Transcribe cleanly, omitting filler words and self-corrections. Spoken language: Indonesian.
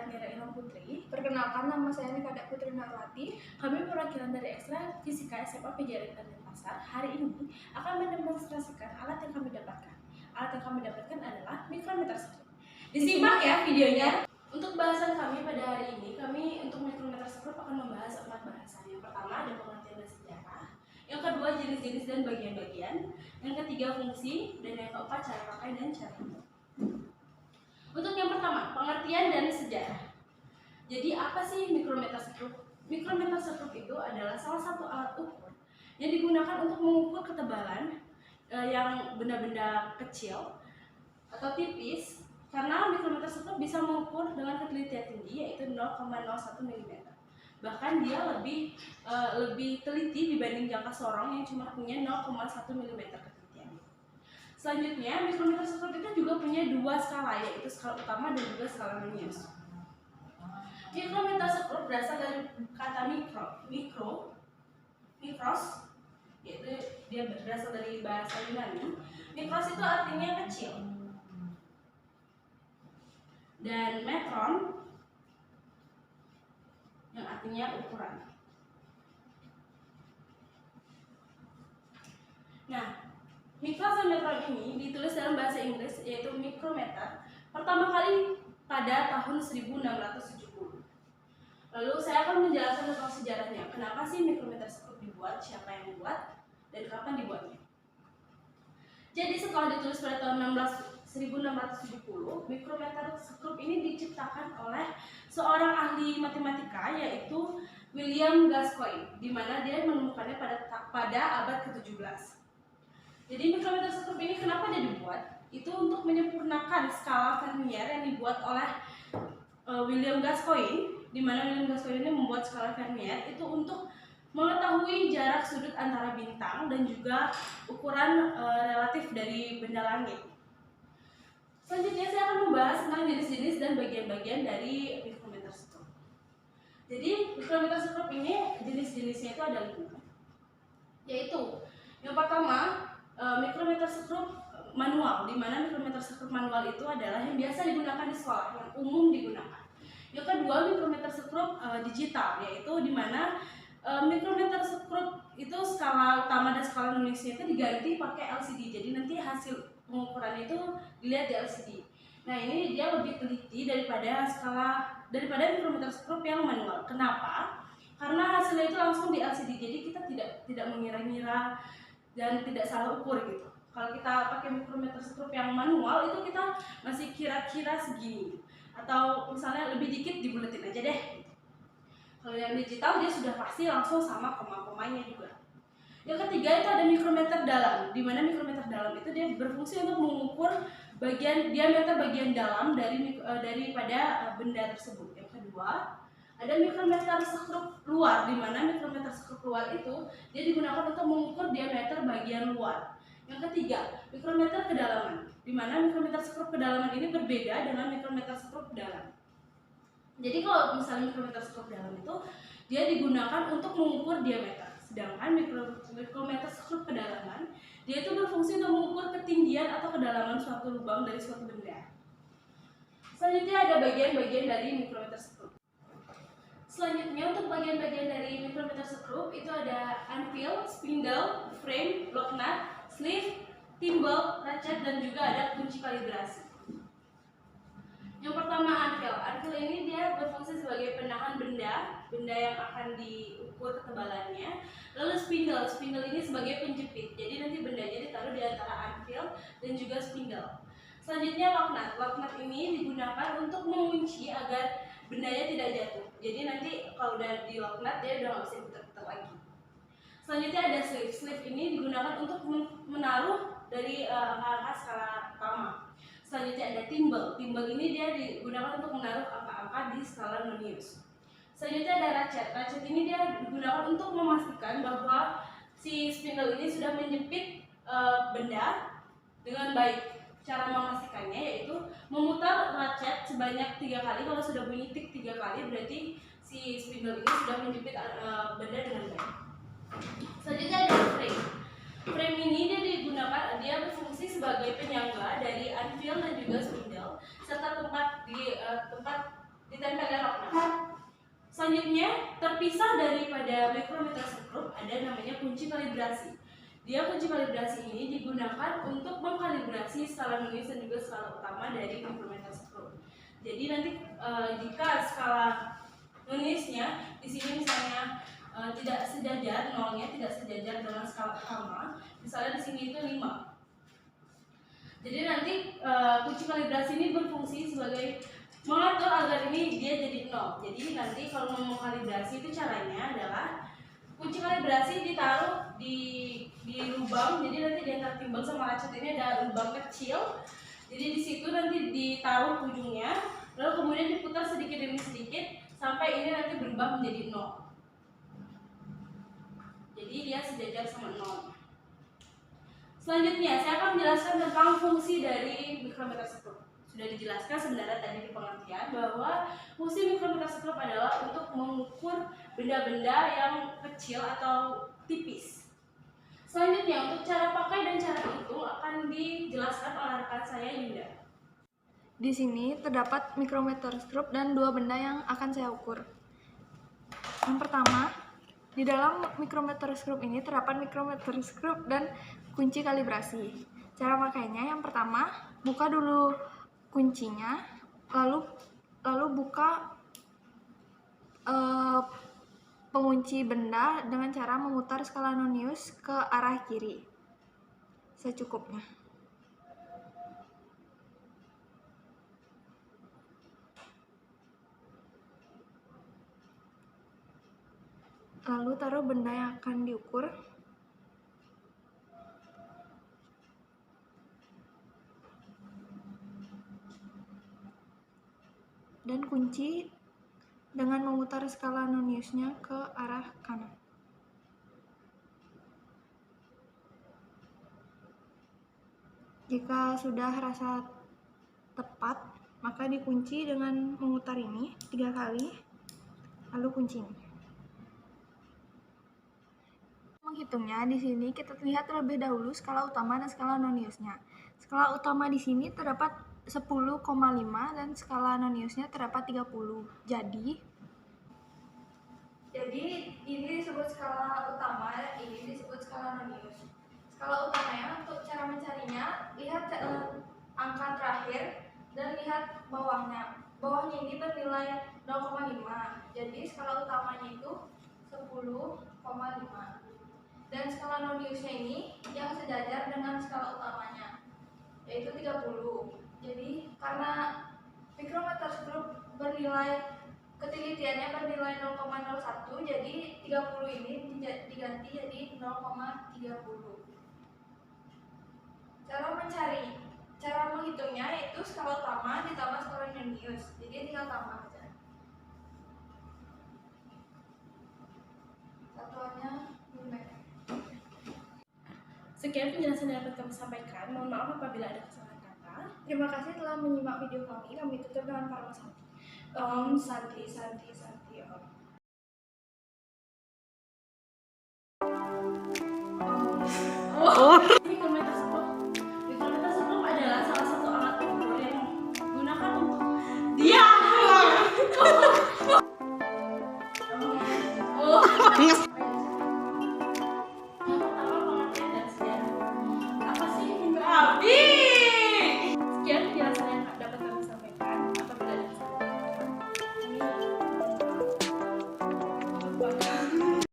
saya Admira Ilham Putri. Perkenalkan, nama saya Nikada Putri Narwati. Kami perwakilan dari Ekstra Fisika SMA PJRI Denpasar. Hari ini akan mendemonstrasikan alat yang kami dapatkan. Alat yang kami dapatkan adalah mikrometer skrup. Disimak ya videonya. Untuk bahasan kami pada hari ini, kami untuk mikrometer skrup akan membahas 4 bahasan. Yang pertama ada pengertian dan sejarah. Yang kedua jenis-jenis dan bagian-bagian. Yang ketiga fungsi. Dan yang keempat cara pakai dan cara hidup. Untuk yang pertama, pengertian dan sejarah. Jadi apa sih mikrometer skrup? Mikrometer skrup itu adalah salah satu alat ukur yang digunakan untuk mengukur ketebalan yang benda-benda kecil atau tipis, karena mikrometer skrup bisa mengukur dengan ketelitian tinggi yaitu 0,01 mm. Bahkan dia lebih teliti dibanding jangka sorong yang cuma punya 0,1 mm ketelitian. Selanjutnya, mikrometer skrup itu juga punya 2 skala, yaitu skala utama dan juga skala minius. Mikrometer skrup berasal dari kata mikros, yaitu dia berasal dari bahasa Yunani. Mikros itu artinya kecil, dan metron yang artinya ukuran. Nah, mikros dan metron ini ditulis dalam bahasa Inggris yaitu mikrometer pertama kali pada tahun 1670. Lalu saya akan menjelaskan tentang sejarahnya. Kenapa sih mikrometer skrup dibuat, siapa yang membuat, dan kapan dibuatnya. Jadi setelah ditulis pada tahun 1670, mikrometer skrup ini diciptakan oleh seorang ahli matematika yaitu William Gascoigne, di mana dia menemukannya pada abad ke-17. Jadi mikrometer skrup ini kenapa dia dibuat? Itu untuk menyempurnakan skala Vernier yang dibuat oleh William Gascoigne, di mana William Gascoigne ini membuat skala Vernier itu untuk mengetahui jarak sudut antara bintang dan juga ukuran relatif dari benda langit. Selanjutnya saya akan membahas tentang jenis-jenis dan bagian-bagian dari mikrometer skrup. Jadi mikrometer skrup ini jenis-jenisnya itu ada 5, yaitu yang pertama mikrometer skrup manual, di mana mikrometer skrup manual itu adalah yang biasa digunakan di sekolah, yang umum digunakan. Yang kedua mikrometer skrup digital, yaitu di mana mikrometer skrup itu skala utama dan skala minusnya itu diganti pakai LCD. Jadi nanti hasil pengukuran itu dilihat di LCD. Nah, ini dia lebih teliti daripada mikrometer skrup yang manual. Kenapa? Karena hasilnya itu langsung di LCD. Jadi kita tidak mengira-ngira dan tidak salah ukur gitu. Kalau kita pakai mikrometer skrup yang manual itu kita masih kira-kira segini, atau misalnya lebih dikit dibuletin aja deh. Kalau yang digital dia sudah pasti langsung sama koma-komanya juga. Yang ketiga itu ada mikrometer dalam, di mana mikrometer dalam itu dia berfungsi untuk mengukur diameter bagian dalam daripada benda tersebut. Yang kedua ada mikrometer skrup luar, di mana mikrometer skrup luar itu dia digunakan untuk mengukur diameter bagian luar. Yang ketiga, mikrometer kedalaman, di mana mikrometer skrup kedalaman ini berbeda dengan mikrometer skrup dalam. Jadi kalau misalnya mikrometer skrup dalam itu dia digunakan untuk mengukur diameter, sedangkan mikrometer skrup kedalaman dia itu berfungsi untuk mengukur ketinggian atau kedalaman suatu lubang dari suatu benda. Selanjutnya ada bagian-bagian dari mikrometer skrup. Selanjutnya untuk bagian-bagian dari mikrometer skrup itu ada anvil, spindle, frame, lock nut, sleeve, timbal, ratchet, dan juga ada kunci kalibrasi. Yang pertama anvil. Anvil ini dia berfungsi sebagai penahan benda yang akan diukur ketebalannya. Lalu spindle ini sebagai penjepit. Jadi nanti bendanya ditaruh di antara anvil dan juga spindle. Selanjutnya lock nut ini digunakan untuk mengunci agar bendanya tidak jatuh. Jadi nanti kalau udah di lock nut dia udah nggak bisa diputar-putar lagi. Selanjutnya ada sleeve ini digunakan untuk menaruh dari angka-angka skala utama. Selanjutnya ada timbal ini dia digunakan untuk menaruh angka-angka di skala minius. Selanjutnya ada ratchet ini dia digunakan untuk memastikan bahwa si spindle ini sudah menjepit benda dengan baik. Cara memastikannya yaitu memutar ratchet sebanyak 3 kali. Kalau sudah bunyi tik 3 kali berarti si spindle ini sudah menjepit benda dengan baik. Selanjutnya ada frame ini dia berfungsi sebagai penyangga dari anvil dan juga spindle serta tempat ditempelkan rokna. Selanjutnya, terpisah daripada micrometer skrup ada namanya kunci kalibrasi. Kunci kalibrasi ini digunakan untuk mengkalibrasi skala nulis dan juga skala utama dari micrometer skrup. Jadi nanti jika skala nulisnya di sini misalnya tidak sejajar, nolnya tidak sejajar dengan skala utama, misalnya di sini itu 5. Jadi nanti kunci kalibrasi ini berfungsi sebagai mengatur agar ini dia jadi 0. Jadi nanti kalau mau kalibrasi itu caranya adalah kunci kalibrasi ditaruh di lubang. Jadi nanti di antara timbal sama racet ini ada lubang kecil. Jadi di situ nanti ditaruh ujungnya, lalu kemudian diputar sedikit demi sedikit sampai ini nanti berubah menjadi 0. Jadi dia sejajar sama 0. Selanjutnya saya akan menjelaskan tentang fungsi dari micrometer skrup. Sudah dijelaskan sebenarnya tadi di pengertian bahwa fungsi micrometer skrup adalah untuk mengukur benda-benda yang kecil atau tipis. Selanjutnya untuk cara pakai dan cara hitung akan dijelaskan oleh rekan saya Yunda. Di sini terdapat micrometer skrup dan dua benda yang akan saya ukur. Yang pertama, di dalam micrometer skrup ini terdapat micrometer skrup dan kunci kalibrasi. Cara pakainya yang pertama, buka dulu kuncinya, lalu buka pengunci benda dengan cara memutar skala nonius ke arah kiri secukupnya. Lalu taruh benda yang akan diukur. Dan kunci dengan memutar skala noniusnya ke arah kanan. Jika sudah rasa tepat, maka dikunci dengan memutar ini 3 kali, lalu kunci ini. Menghitungnya di sini kita lihat terlebih dahulu skala utama dan skala noniusnya. Skala utama di sini terdapat 10,5 dan skala noniusnya terdapat 30. Jadi ini disebut skala utama dan ini disebut skala nonius. Skala utamanya untuk cara mencarinya, lihat angka terakhir dan lihat bawahnya. Bawahnya ini bernilai 0,5. Jadi skala utamanya itu 10,5. Dan skala noniusnya ini yang sejajar dengan skala utamanya, yaitu 30. Jadi karena micrometer skrup ketelitiannya bernilai 0,01, jadi 30 ini diganti jadi 0,30. Cara menghitungnya yaitu skala utama ditambah skala nonius, jadi tinggal tambah aja. Satuannya lumet. Sekian penjelasan yang dapat kami sampaikan. Mohon maaf apabila ada kesalahan kata. Terima kasih telah menyimak video kami. Kami tutup dengan Karma Santi. Om Santi Santi Santi Om.